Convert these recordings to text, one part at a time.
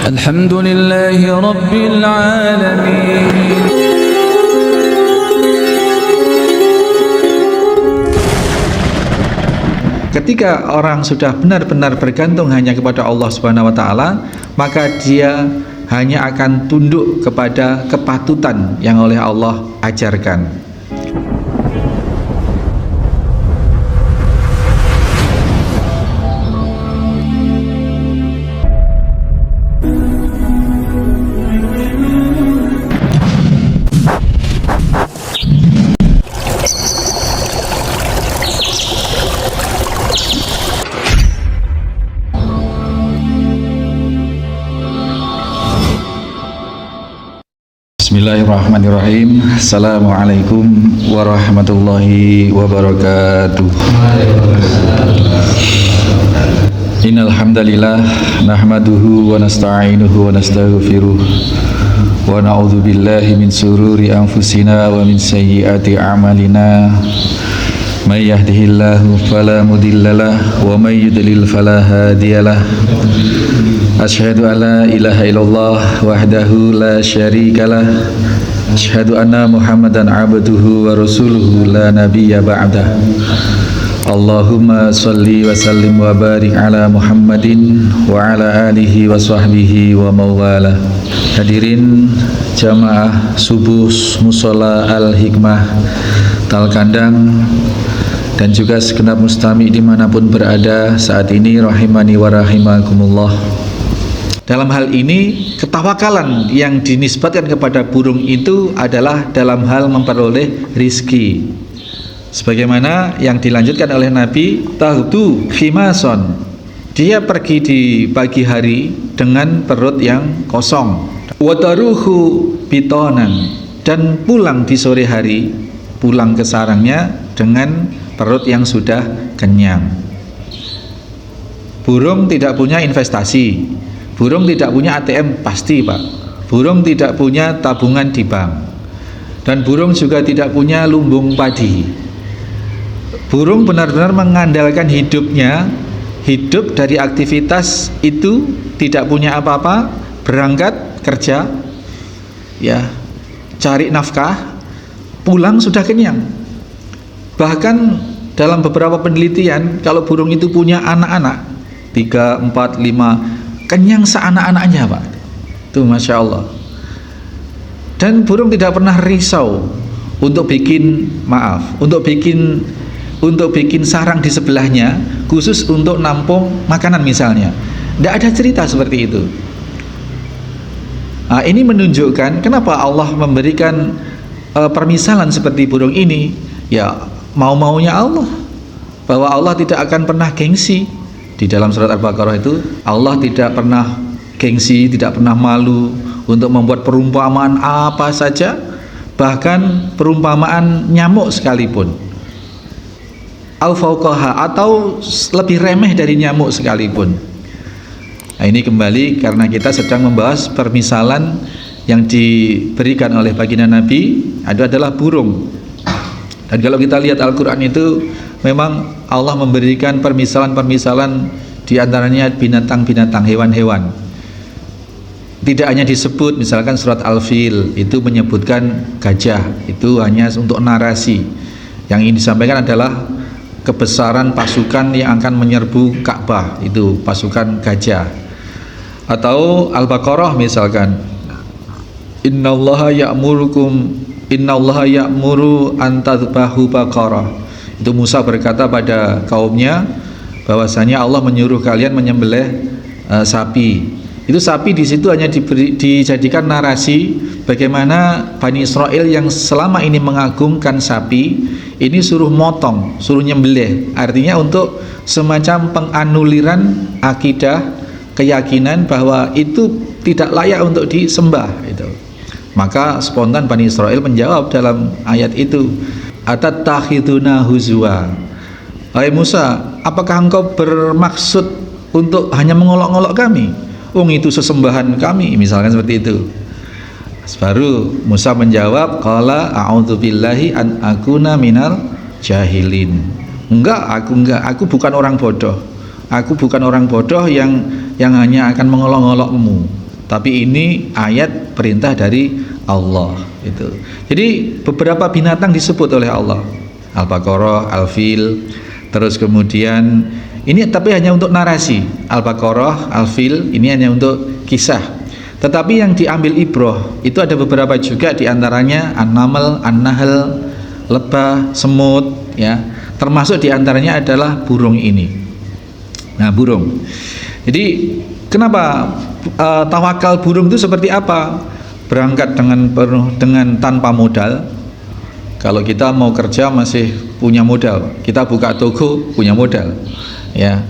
Alhamdulillahi Rabbil Alamin. Ketika orang sudah benar-benar bergantung hanya kepada Allah Subhanahu wa taala, maka dia hanya akan tunduk kepada kepatutan yang oleh Allah ajarkan. Bismillahirrahmanirrahim. Assalamualaikum warahmatullahi wabarakatuh. Innal hamdalillah nahmaduhu wa nasta'inuhu wa nastaghfiruh wa na'udzu billahi min sururi anfusina wa min sayyiati a'malina. May yahdihillahu fala mudhillalah wa may yudlil fala hadiyalah. Asyhadu an la ilaha illallah wahdahu la syarikalah. Asyhadu anna Muhammadan abduhu wa rasuluhu la nabiyya ba'dah. Allahumma salli wa sallim wa barik ala Muhammadin wa ala alihi wa sahbihi wa mawala. Hadirin jamaah subuh Mushola Al-Hikmah Talkandang dan juga segenap mustami dimanapun berada saat ini, rahimani wa rahimakumullah. Dalam hal ini, ketawakalan yang dinisbatkan kepada burung itu adalah dalam hal memperoleh rizki, sebagaimana yang dilanjutkan oleh Nabi, tahdu khimason, dia pergi di pagi hari dengan perut yang kosong, wataruhu bitonan, dan pulang di sore hari, pulang ke sarangnya dengan perut yang sudah kenyang. Burung tidak punya investasi, burung tidak punya ATM pasti Pak, burung tidak punya tabungan di bank, dan burung juga tidak punya lumbung padi. Burung benar-benar mengandalkan hidupnya, hidup dari aktivitas itu, tidak punya apa-apa, berangkat kerja, ya, cari nafkah, pulang sudah kenyang. Bahkan dalam beberapa penelitian, kalau burung itu punya anak-anak 3, 4, 5, kenyang seanak-anaknya Pak. Itu Masya Allah. Dan burung tidak pernah risau untuk bikin sarang di sebelahnya khusus untuk nampung makanan misalnya. Tidak ada cerita seperti itu. Nah, ini menunjukkan kenapa Allah memberikan permisalan seperti burung ini. Ya, mau-maunya Allah, bahwa Allah tidak akan pernah gengsi. Di dalam surat Al-Baqarah itu, Allah tidak pernah gengsi, tidak pernah malu untuk membuat perumpamaan apa saja, bahkan perumpamaan nyamuk sekalipun, al-fauqaha, atau lebih remeh dari nyamuk sekalipun. Nah, ini kembali karena kita sedang membahas permisalan yang diberikan oleh baginda Nabi, itu adalah burung. Dan kalau kita lihat Al-Quran itu, memang Allah memberikan permisalan-permisalan, diantaranya binatang-binatang, hewan-hewan. Tidak hanya disebut, misalkan surat Al-Fil itu menyebutkan gajah, itu hanya untuk narasi. Yang ingin disampaikan adalah kebesaran pasukan yang akan menyerbu Ka'bah, itu pasukan gajah. Atau Al-Baqarah misalkan, Innallaha ya'muru an tadhbahu baqarah. Itu Musa berkata pada kaumnya bahwasanya Allah menyuruh kalian menyembelih sapi. Itu sapi di situ hanya dijadikan narasi bagaimana Bani Israel yang selama ini mengagungkan sapi ini suruh motong, suruh nyembelih. Artinya untuk semacam penganuliran akidah, keyakinan bahwa itu tidak layak untuk disembah itu. Maka spontan Bani Israel menjawab dalam ayat itu, atattakhiduna huzwa. Hai Musa, apakah engkau bermaksud untuk hanya mengolok-olok kami? Itu sesembahan kami, misalkan seperti itu. Baru Musa menjawab, qala a'udzubillahi an akuna minal jahilin. Enggak, aku bukan orang bodoh. Aku bukan orang bodoh yang hanya akan mengolok-olokmu. tapi ini ayat perintah dari Allah itu. Jadi beberapa binatang disebut oleh Allah, Al-Baqarah, Al-Fil, terus kemudian ini tapi hanya untuk narasi. Al-Baqarah, Al-Fil ini hanya untuk kisah. Tetapi yang diambil ibrah itu ada beberapa juga, diantaranya An-Naml, An-Nahl, lebah, semut, ya. Termasuk diantaranya adalah burung ini. Nah, burung. Jadi kenapa tawakal burung itu seperti apa? Berangkat dengan tanpa modal. Kalau kita mau kerja masih punya modal, kita buka toko punya modal, ya,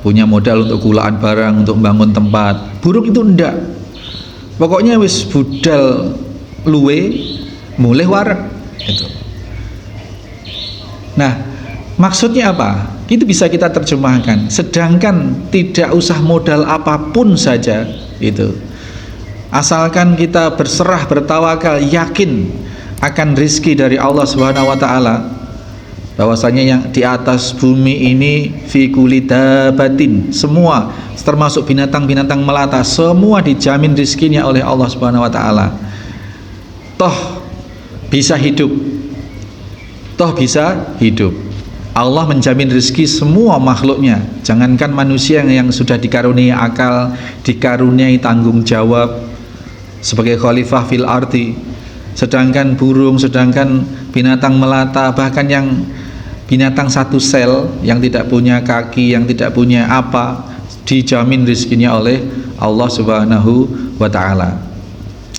punya modal untuk kulaan barang, untuk membangun tempat. Burung itu enggak. Pokoknya wis budal luwe mulai wareg itu. Nah, maksudnya apa? Itu bisa kita terjemahkan. Sedangkan tidak usah modal apapun saja itu. Asalkan kita berserah, bertawakal, yakin akan rizki dari Allah Subhanahu wa taala, bahwasanya yang di atas bumi ini fi kulli dabatin, semua termasuk binatang-binatang melata, semua dijamin rizkinya oleh Allah Subhanahu wa taala. Toh bisa hidup. Toh bisa hidup. Allah menjamin rezeki semua makhluknya. Jangankan manusia yang sudah dikaruniai akal, dikaruniai tanggung jawab sebagai khalifah fil ardi, sedangkan burung, sedangkan binatang melata, bahkan yang binatang satu sel yang tidak punya kaki, yang tidak punya apa, dijamin rezekinya oleh Allah Subhanahu wa taala.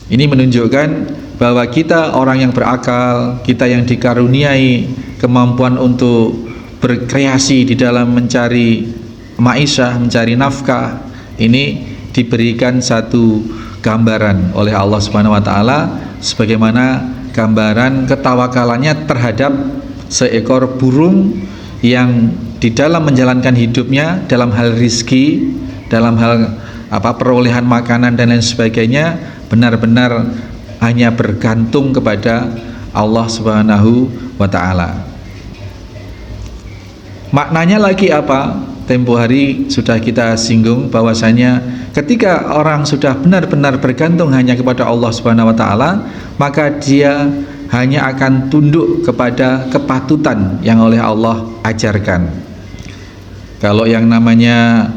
Ini menunjukkan bahwa kita orang yang berakal, kita yang dikaruniai kemampuan untuk berkreasi di dalam mencari ma'isyah, mencari nafkah, ini diberikan satu gambaran oleh Allah Subhanahu wa taala sebagaimana gambaran ketawakalannya terhadap seekor burung yang di dalam menjalankan hidupnya dalam hal rizki, dalam hal perolehan makanan dan lain sebagainya, benar-benar hanya bergantung kepada Allah Subhanahu wa taala. Maknanya lagi apa? Tempo hari sudah kita singgung bahwasanya ketika orang sudah benar-benar bergantung hanya kepada Allah Subhanahu wa taala, maka dia hanya akan tunduk kepada kepatutan yang oleh Allah ajarkan. Kalau yang namanya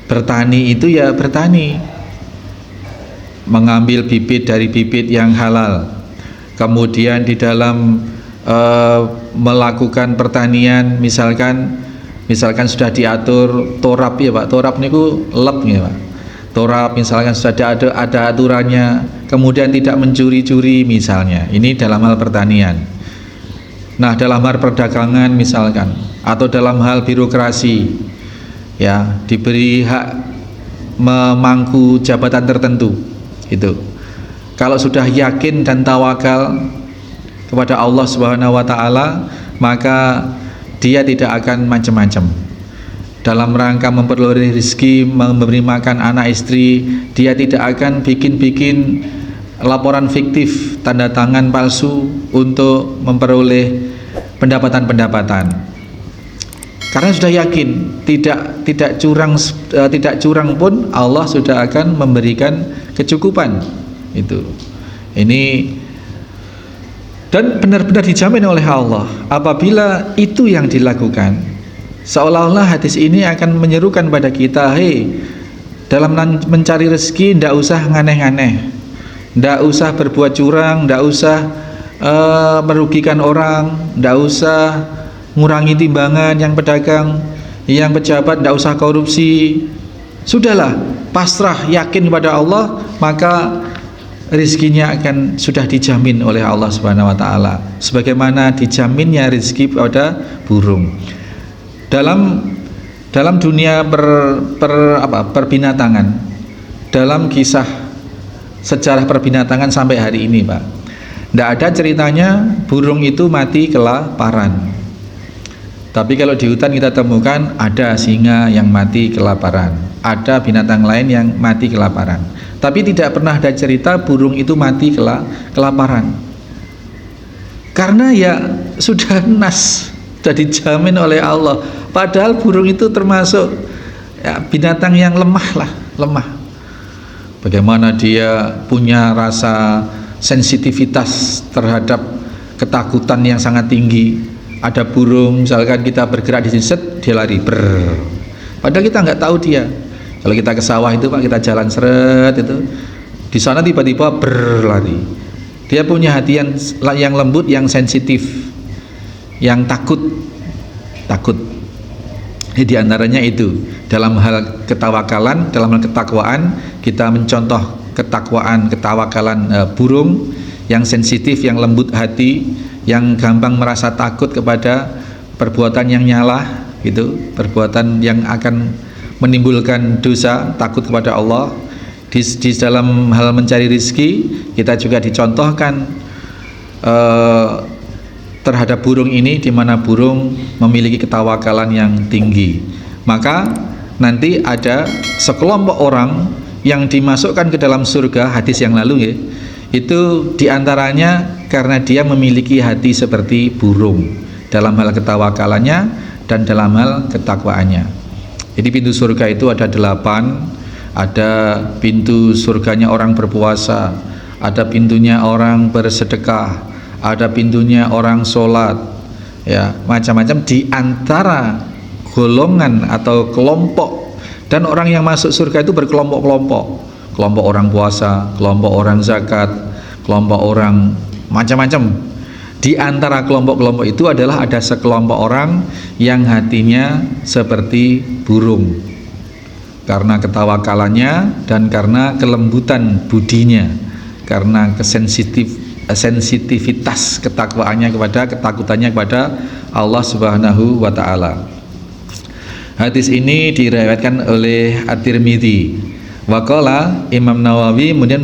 bertani itu ya bertani, mengambil bibit dari bibit yang halal, kemudian di dalam melakukan pertanian, misalkan sudah diatur torab ya Pak, torab niku lep ya Pak, torab misalkan sudah ada aturannya, kemudian tidak mencuri-curi misalnya, ini dalam hal pertanian. Nah, dalam hal perdagangan misalkan, atau dalam hal birokrasi, ya, diberi hak memangku jabatan tertentu itu. Kalau sudah yakin dan tawakal kepada Allah Subhanahu wa taala, maka dia tidak akan macam-macam. Dalam rangka memperoleh rezeki, memberi makan anak istri, dia tidak akan bikin-bikin laporan fiktif, tanda tangan palsu untuk memperoleh pendapatan-pendapatan. Karena sudah yakin tidak curang pun Allah sudah akan memberikan kecukupan. Itu. Ini dan benar-benar dijamin oleh Allah. Apabila itu yang dilakukan, seolah-olah hadis ini akan menyerukan pada kita, hei, dalam mencari rezeki tidak usah nganeh-nganeh, tidak usah berbuat curang, tidak usah merugikan orang, tidak usah ngurangi timbangan yang pedagang, yang pejabat, tidak usah korupsi. Sudahlah, pasrah, yakin kepada Allah, maka rizkinya akan sudah dijamin oleh Allah Subhanahu wa taala, sebagaimana dijaminnya rizki pada burung. Dalam dunia perbinatangan, dalam kisah sejarah perbinatangan sampai hari ini Pak, tidak ada ceritanya burung itu mati kelaparan. Tapi kalau di hutan kita temukan ada singa yang mati kelaparan, ada binatang lain yang mati kelaparan. Tapi tidak pernah ada cerita burung itu mati kelaparan. Karena ya sudah nas, sudah dijamin oleh Allah. Padahal burung itu termasuk ya, binatang yang lemah lah, lemah. bagaimana dia punya rasa sensitivitas terhadap ketakutan yang sangat tinggi. Ada burung, misalkan kita bergerak di sini, set, dia lari, padahal kita nggak tahu dia. Kalau kita ke sawah itu Pak, kita jalan seret itu, di sana tiba-tiba berlari. Dia punya hati yang lembut, yang sensitif, yang takut. Di antaranya itu dalam hal ketawakalan, dalam hal ketakwaan, kita mencontoh ketawakalan burung yang sensitif, yang lembut hati, yang gampang merasa takut kepada perbuatan yang nyalah, gitu, perbuatan yang akan menimbulkan dosa, takut kepada Allah. Di dalam hal mencari rizki, kita juga dicontohkan terhadap burung ini, di mana burung memiliki ketawakalan yang tinggi. Maka nanti ada sekelompok orang yang dimasukkan ke dalam surga, hadis yang lalu ya, itu diantaranya karena dia memiliki hati seperti burung dalam hal ketawakalannya dan dalam hal ketakwaannya. Jadi pintu surga itu ada 8. Ada pintu surganya orang berpuasa, ada pintunya orang bersedekah, ada pintunya orang sholat, ya, macam-macam. Di antara golongan atau kelompok, dan orang yang masuk surga itu berkelompok-kelompok, kelompok orang puasa, kelompok orang zakat, kelompok orang macam-macam. Di antara kelompok-kelompok itu adalah ada sekelompok orang yang hatinya seperti burung, karena ketawakalannya dan karena kelembutan budinya, karena sensitivitas ketakwaannya ketakutannya kepada Allah Subhanahu wa taala. Hadis ini diriwayatkan oleh At-Tirmidzi. Waqala Imam Nawawi kemudian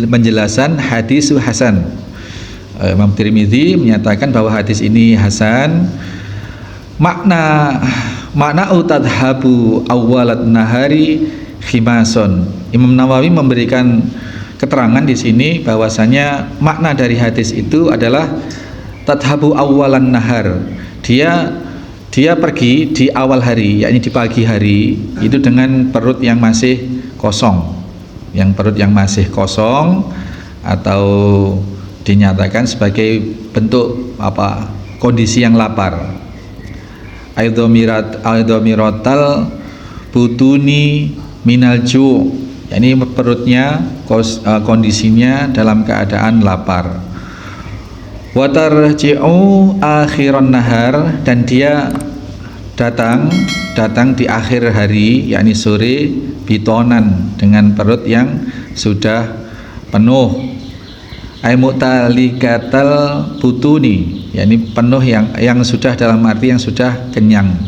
menjelaskan hadis hasan. Imam Tirmidzi menyatakan bahwa hadis ini hasan. Makna utadhabu awalat nahari khimason. Imam Nawawi memberikan keterangan di sini bahwasanya makna dari hadis itu adalah tadhabu awalan nahar. Dia pergi di awal hari, yakni di pagi hari, itu dengan perut yang masih kosong. Yang perut yang masih kosong, atau dinyatakan sebagai bentuk kondisi yang lapar. Aidomiratal butuni minalju, yakni perutnya kondisinya dalam keadaan lapar. Watarji'u akhiran nahar, dan dia datang di akhir hari, yakni sore, bitonan, dengan perut yang sudah penuh. Aimutalikal butuni, yakni penuh, yang sudah, dalam arti yang sudah kenyang.